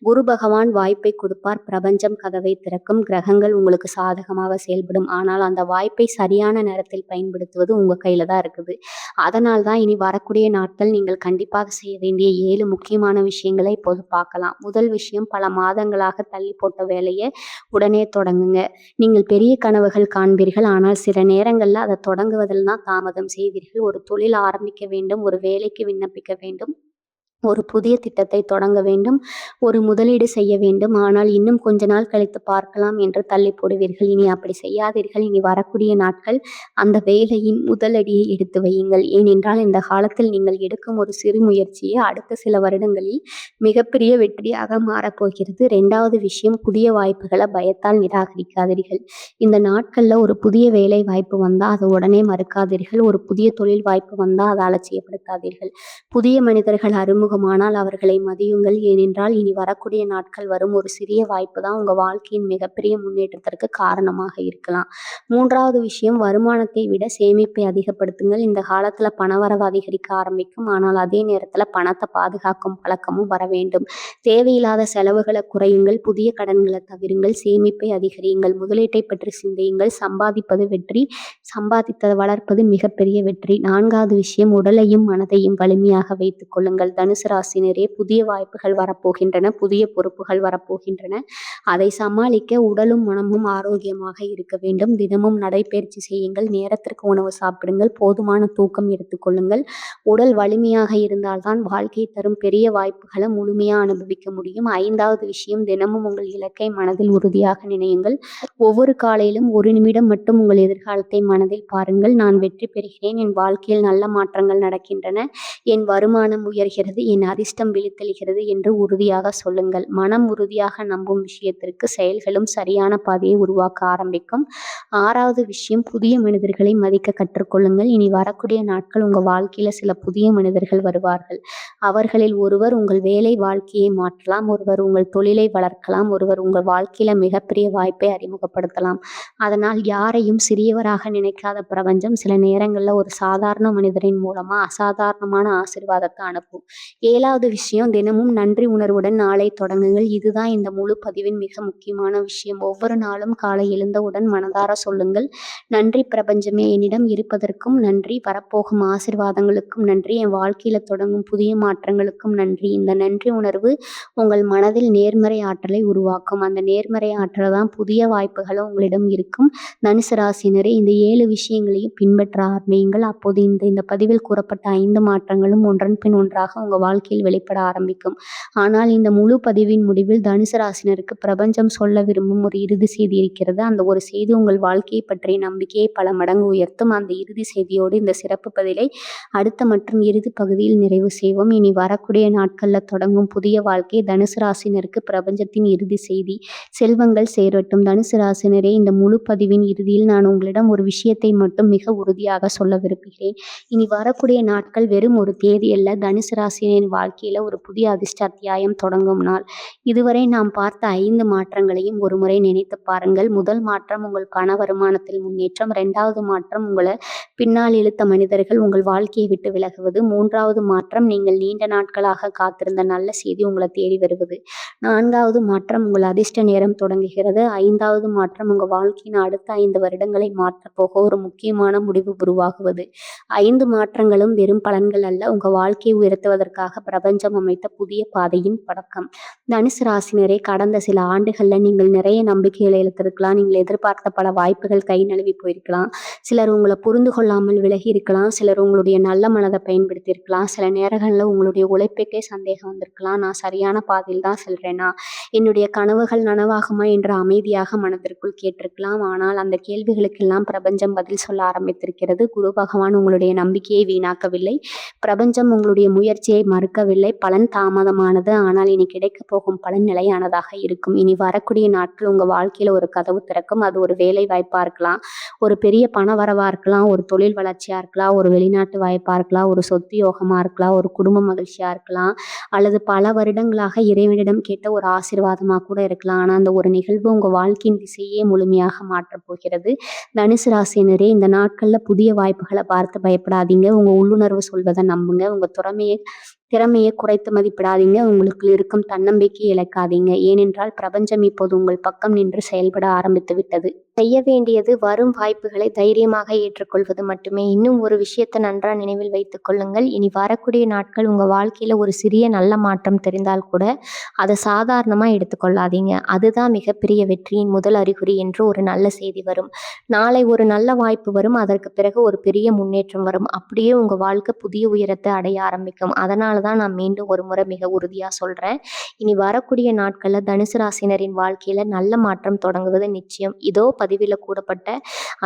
குரு பகவான் வாய்ப்பை கொடுப்பார். பிரபஞ்சம் கதவை திறக்கும். கிரகங்கள் உங்களுக்கு சாதகமாக செயல்படும். ஆனால் அந்த வாய்ப்பை சரியான நேரத்தில் பயன்படுத்துவது உங்க கையில தான் இருக்குது. அதனால் தான் இனி வரக்கூடிய நாட்கள் நீங்கள் கண்டிப்பாக செய்ய வேண்டிய 7 முக்கியமான விஷயங்களை இப்போது பார்க்கலாம். முதல் விஷயம், பல மாதங்களாக தள்ளி போட்ட வேலையை உடனே தொடங்குங்க. நீங்கள் பெரிய கனவுகள் காண்பீர்கள். ஆனால் சில நேரங்களில் அதை தொடங்குவதில் தான் தாமதம் செய்வீர்கள். ஒரு தொழில் ஆரம்பிக்க வேண்டும், ஒரு வேலைக்கு விண்ணப்பிக்க வேண்டும், ஒரு புதிய திட்டத்தை தொடங்க வேண்டும், ஒரு முதலீடு செய்ய வேண்டும். ஆனால் இன்னும் கொஞ்ச நாள் கழித்து பார்க்கலாம் என்று தள்ளி போடுவீர்கள். இனி அப்படி செய்யாதீர்கள். இனி வரக்கூடிய நாட்கள் அந்த வேலையின் முதலடியை எடுத்து வையுங்கள். ஏனென்றால் இந்த காலத்தில் நீங்கள் எடுக்கும் ஒரு சிறு முயற்சியே அடுத்த சில வருடங்களில் மிகப்பெரிய வெற்றியாக மாறப்போகிறது. 2வது விஷயம், புதிய வாய்ப்புகளை பயத்தால் நிராகரிக்காதீர்கள். இந்த நாட்களில் ஒரு புதிய வேலை வாய்ப்பு வந்தால் அதை உடனே மறுக்காதீர்கள். ஒரு புதிய தொழில் வாய்ப்பு வந்தால் அதை அலட்சியப்படுத்தாதீர்கள். புதிய மனிதர்கள் அறிமுகமானால் அவர்களை மதியுங்கள். ஏனென்றால் இனி வரக்கூடிய நாட்கள் வரும் ஒரு சிறிய வாய்ப்பு தான் உங்கள் வாழ்க்கையின் மிகப்பெரிய முன்னேற்றத்திற்கு காரணமாக இருக்கலாம். 3வது விஷயம், வருமானத்தை விட சேமிப்பை அதிகப்படுத்துங்கள். இந்த காலத்தில் பணவரவு அதிகரிக்க ஆரம்பிக்கும். ஆனால் அதே நேரத்தில் பணத்தை பாதுகாக்கும் பழக்கமும் வர வேண்டும். தேவையில்லாத செலவுகளை குறையுங்கள். புதிய கடன்களை தவிருங்கள். சேமிப்பை அதிகரியுங்கள். முதலீட்டை பற்றி சிந்தியுங்கள். சம்பாதிப்பது வெற்றி, சம்பாதித்ததை வளர்ப்பது மிகப்பெரிய வெற்றி. 4வது விஷயம், உடலையும் மனதையும் வலிமையாக வைத்துக் கொள்ளுங்கள். தனுசு தனுசு ராசினரே, புதிய வாய்ப்புகள் வரப்போகின்றன, புதிய பொறுப்புகள் வரப்போகின்றன. அதை சமாளிக்க உடலும் மனமும் ஆரோக்கியமாக இருக்க வேண்டும். தினமும் நடைப்பயிற்சி செய்யுங்கள், நேரத்திற்கு உணவு சாப்பிடுங்கள், போதுமான தூக்கம் எடுத்துக்கொள்ளுங்கள். உடல் வலிமையாக இருந்தால்தான் வாழ்க்கை தரும் பெரிய வாய்ப்புகளை முழுமையா அனுபவிக்க முடியும். 5வது விஷயம், தினமும் உங்கள் இலக்கை மனதில் உறுதியாக நினையுங்கள். ஒவ்வொரு காலையிலும் 1 நிமிடம் மட்டும் உங்கள் எதிர்காலத்தை மனதில் பாருங்கள். நான் வெற்றி பெறுகிறேன், என் வாழ்க்கையில் நல்ல மாற்றங்கள் நடக்கின்றன, என் வருமானம் உயர்கிறது, என் அதிர்ஷ்டம் விழித்தெழுகிறது என்று உறுதியாக சொல்லுங்கள். மனம் உறுதியாக நம்பும் விஷயத்திற்கு செயல்களும் சரியான பாதையை உருவாக்க ஆரம்பிக்கும். 6வது விஷயம், புதிய மனிதர்களை மதிக்க கற்றுக்கொள்ளுங்கள். இனி வரக்கூடிய நாட்கள் உங்கள் வாழ்க்கையில சில புதிய மனிதர்கள் வருவார்கள். அவர்களில் ஒருவர் உங்கள் வேலை வாழ்க்கையை மாற்றலாம், ஒருவர் உங்கள் தொழிலை வளர்க்கலாம், ஒருவர் உங்கள் வாழ்க்கையில மிகப்பெரிய வாய்ப்பை அறிமுகப்படுத்தலாம். அதனால் யாரையும் சிறியவராக நினைக்காத பிரபஞ்சம் சில நேரங்களில் ஒரு சாதாரண மனிதரின் மூலமா அசாதாரணமான ஆசீர்வாதத்தை அனுப்பும். 7வது விஷயம், தினமும் நன்றி உணர்வுடன் நாளை தொடங்குங்கள். இதுதான் இந்த முழு பதிவின் மிக முக்கியமான விஷயம். ஒவ்வொரு நாளும் காலை எழுந்தவுடன் மனதார சொல்லுங்கள், நன்றி பிரபஞ்சமே, என்னிடம் இருப்பதற்கும் நன்றி, வரப்போகும் ஆசீர்வாதங்களுக்கும் நன்றி, என் வாழ்க்கையில தொடங்கும் புதிய மாற்றங்களுக்கும் நன்றி. இந்த நன்றி உணர்வு உங்கள் மனதில் நேர்மறை ஆற்றலை உருவாக்கும். அந்த நேர்மறை ஆற்றல் தான் புதிய வாய்ப்புகளும் உங்களிடம் இருக்கும். தனுசு ராசினரே, இந்த 7 விஷயங்களையும் பின்பற்ற ஆரம்பியுங்கள். அப்போது இந்த பதிவில் கூறப்பட்ட 5 மாற்றங்களும் ஒன்றன் பின் ஒன்றாக உங்கள் வாழ்க்கையில் வெளிப்பட ஆரம்பிக்கும். ஆனால் இந்த முழு பதிவின் முடிவில் தனுசு ராசினருக்கு பிரபஞ்சம் சொல்ல விரும்பும் ஒரு இறுதி செய்தி இருக்கிறது. அந்த ஒரு செய்தி உங்கள் வாழ்க்கையை பற்றிய நம்பிக்கையை பல மடங்கு உயர்த்தும். அந்த இறுதி செய்தியோடு இந்த சிறப்பு பதிலை அடுத்த மற்றும் இறுதி பகுதியில் நிறைவு செய்வோம். இனி வரக்கூடிய நாட்களில் தொடங்கும் புதிய வாழ்க்கை தனுசு ராசினருக்கு பிரபஞ்சத்தின் இறுதி செய்தி. செல்வங்கள் சேரட்டும். தனுசு ராசினரே, இந்த முழு பதிவின் இறுதியில் நான் உங்களிடம் ஒரு விஷயத்தை மட்டும் மிக உறுதியாக சொல்ல விரும்புகிறேன். இனி வரக்கூடிய நாட்கள் வெறும் ஒரு தேதி அல்ல, தனுசு ராசினின் வாழ்க்கையில ஒரு புதிய அதிர்ஷ்ட அத்தியாயம் தொடங்கும் நாள். இதுவரை நாம் பார்த்த 5 மாற்றங்களையும் ஒரு முறை நினைத்து பாருங்கள். முதல் மாற்றம் உங்கள் பண வருமானத்தில் முன்னேற்றம். 2வது மாற்றம் உங்களை பின்னால் இழுத்த மனிதர்கள் உங்கள் வாழ்க்கையை விட்டு விலகுவது. 3வது மாற்றம் நீங்கள் நீண்ட நாட்களாக காத்திருந்த நல்ல செய்தி உங்களை தேடி வருவது. 4வது மாற்றம் உங்கள் அதிர்ஷ்ட நேரம் தொடங்குகிறது. 5வது மாற்றம் உங்கள் வாழ்க்கையின் அடுத்த 5 வருடங்களை மாற்றப்போக ஒரு முக்கியமான முடிவு உருவாகுவது. 5 மாற்றங்களும் வெறும் பலன்கள் அல்ல, உங்கள் வாழ்க்கையை உயர்த்துவதற்காக பிரபஞ்சம் அமைத்த புதிய பாதையின் தொடக்கம். தனுசு ராசினரே, கடந்த சில ஆண்டுகளில் நீங்கள் நிறைய நம்பிக்கைகளை இழந்திருக்கலாம். நீங்கள் எதிர்பார்த்த பல வாய்ப்புகள் கை நழுவி போயிருக்கலாம். சிலர் உங்களை புரிந்து கொள்ளாமல் விலகி இருக்கலாம். சிலர் உங்களுடைய நல்ல மனதை பயன்படுத்தி இருக்கலாம். சில நேரங்களில் உங்களுடைய உழைப்புக்கே சந்தேகம் வந்திருக்கலாம். நான் சரியான பாதையில் தான் செல்றேனா, என்னுடைய கனவுகள் நனவாகுமா என்று அமைதியாக மனதிற்குள் கேட்டிருக்கலாம். ஆனால் அந்த கேள்விகளுக்கெல்லாம் பிரபஞ்சம் பதில் சொல்ல ஆரம்பித்திருக்கிறது. குரு பகவான் உங்களுடைய நம்பிக்கையை வீணாக்கவில்லை. பிரபஞ்சம் உங்களுடைய முயற்சியை மறுக்கவில்லை. பலன் தாமதமானது, ஆனால் இனி கிடைக்க போகும் பலன் நிலையானதாக இருக்கும். இனி வரக்கூடிய நாட்கள் உங்கள் வாழ்க்கையில் ஒரு கதவு திறக்கும். அது ஒரு வேலை வாய்ப்பாக இருக்கலாம், ஒரு பெரிய பண வரவாக இருக்கலாம், ஒரு தொழில் வளர்ச்சியாக இருக்கலாம், ஒரு வெளிநாட்டு வாய்ப்பாக இருக்கலாம், ஒரு சொத்து யோகமாக இருக்கலாம், ஒரு குடும்ப மகிழ்ச்சியாக இருக்கலாம், அல்லது பல வருடங்களாக இறைவனிடம் கேட்ட ஒரு ஆசீர்வாதமாக கூட இருக்கலாம். ஆனால் அந்த ஒரு நிகழ்வு உங்கள் வாழ்க்கையின் திசையே முழுமையாக மாற்றப் போகிறது. தனுசு ராசினரே, இந்த நாட்களில் புதிய வாய்ப்புகளை பார்த்து பயப்படாதீங்க. உங்கள் உள்ளுணர்வு சொல்வதை நம்புங்க. உங்கள் திறமையை குறைத்து மதிப்பிடாதீங்க. உங்களுக்கு இருக்கும் தன்னம்பிக்கையை இழக்காதீங்க. ஏனென்றால் பிரபஞ்சம் இப்போது உங்கள் பக்கம் நின்று செயல்பட ஆரம்பித்து விட்டது. செய்ய வேண்டியது வரும் வாய்ப்புகளை தைரியமாக ஏற்றுக்கொள்வது மட்டுமே. இன்னும் ஒரு விஷயத்தை நன்றாக நினைவில் வைத்துக் கொள்ளுங்கள். இனி வரக்கூடிய நாட்கள் உங்கள் வாழ்க்கையில் ஒரு சிறிய நல்ல மாற்றம் தெரிந்தால் கூட அதை சாதாரணமாக எடுத்துக்கொள்ளாதீங்க. அதுதான் மிகப்பெரிய வெற்றியின் முதல் அறிகுறி என்று ஒரு நல்ல செய்தி வரும். நாளை ஒரு நல்ல வாய்ப்பு வரும். அதற்கு பிறகு ஒரு பெரிய முன்னேற்றம் வரும். அப்படியே உங்கள் வாழ்க்கை புதிய உயரத்தை அடைய ஆரம்பிக்கும். அதனால தான் நான் மீண்டும் ஒரு முறை மிக உறுதியாக சொல்கிறேன், இனி வரக்கூடிய நாட்களில் தனுசு ராசினரின் வாழ்க்கையில் நல்ல மாற்றம் தொடங்குவது நிச்சயம். இதோ பதிவில் கூறப்பட்ட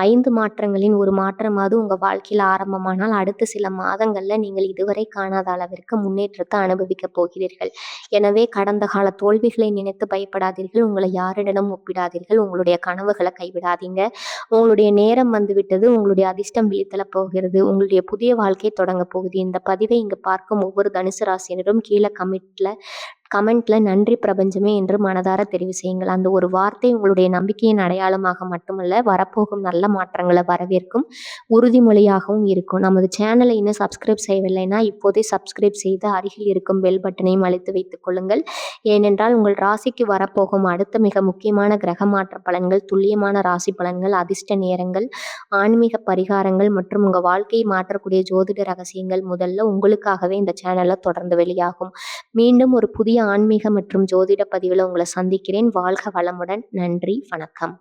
5 மாற்றங்களின் ஒரு மாற்றமாவது உங்கள் வாழ்க்கையில் ஆரம்பமானால் அடுத்த சில மாதங்களில் நீங்கள் இதுவரை காணாத அளவிற்கு முன்னேற்றத்தை அனுபவிக்க போகிறீர்கள். எனவே கடந்த கால தோல்விகளை நினைத்து பயப்படாதீர்கள். உங்களை யாரிடம் ஒப்பிடாதீர்கள். உங்களுடைய கனவுகளை கைவிடாதீங்க. உங்களுடைய நேரம் வந்துவிட்டது. உங்களுடைய அதிர்ஷ்டம் விழித்தல போகிறது. உங்களுடைய புதிய வாழ்க்கை தொடங்க போகுது. இந்த பதிவை இங்கு பார்க்கும் ஒவ்வொரு தனுசு ராசினரும் கீழே கமெண்ட்ல கமெண்ட்ல நன்றி பிரபஞ்சமே என்று மனதார தெரிவு செய்யுங்கள். அந்த ஒரு வார்த்தை உங்களுடைய நம்பிக்கையின் அடையாளமாக மட்டுமல்ல, வரப்போகும் நல்ல மாற்றங்களை வரவேற்கும் உறுதிமொழியாகவும் இருக்கும். நமது சேனலை இன்னும் சப்ஸ்கிரைப் செய்யவில்லைன்னா இப்போதே சப்ஸ்கிரைப் செய்து அருகில் இருக்கும் பெல் பட்டனையும் அழுத்தி வைத்துக் கொள்ளுங்கள். ஏனென்றால் உங்கள் ராசிக்கு வரப்போகும் அடுத்த மிக முக்கியமான கிரக மாற்ற பலன்கள், துல்லியமான ராசி பலன்கள், அதிர்ஷ்ட நேரங்கள், ஆன்மீக பரிகாரங்கள் மற்றும் உங்கள் வாழ்க்கையை மாற்றக்கூடிய ஜோதிட ரகசியங்கள் முதல்ல உங்களுக்காகவே இந்த சேனல்ல தொடர்ந்து வெளியாகும். மீண்டும் ஒரு புதிய ஆன்மீக மற்றும் ஜோதிட பதிவில் உங்களை சந்திக்கிறேன். வாழ்க வளமுடன். நன்றி. வணக்கம்.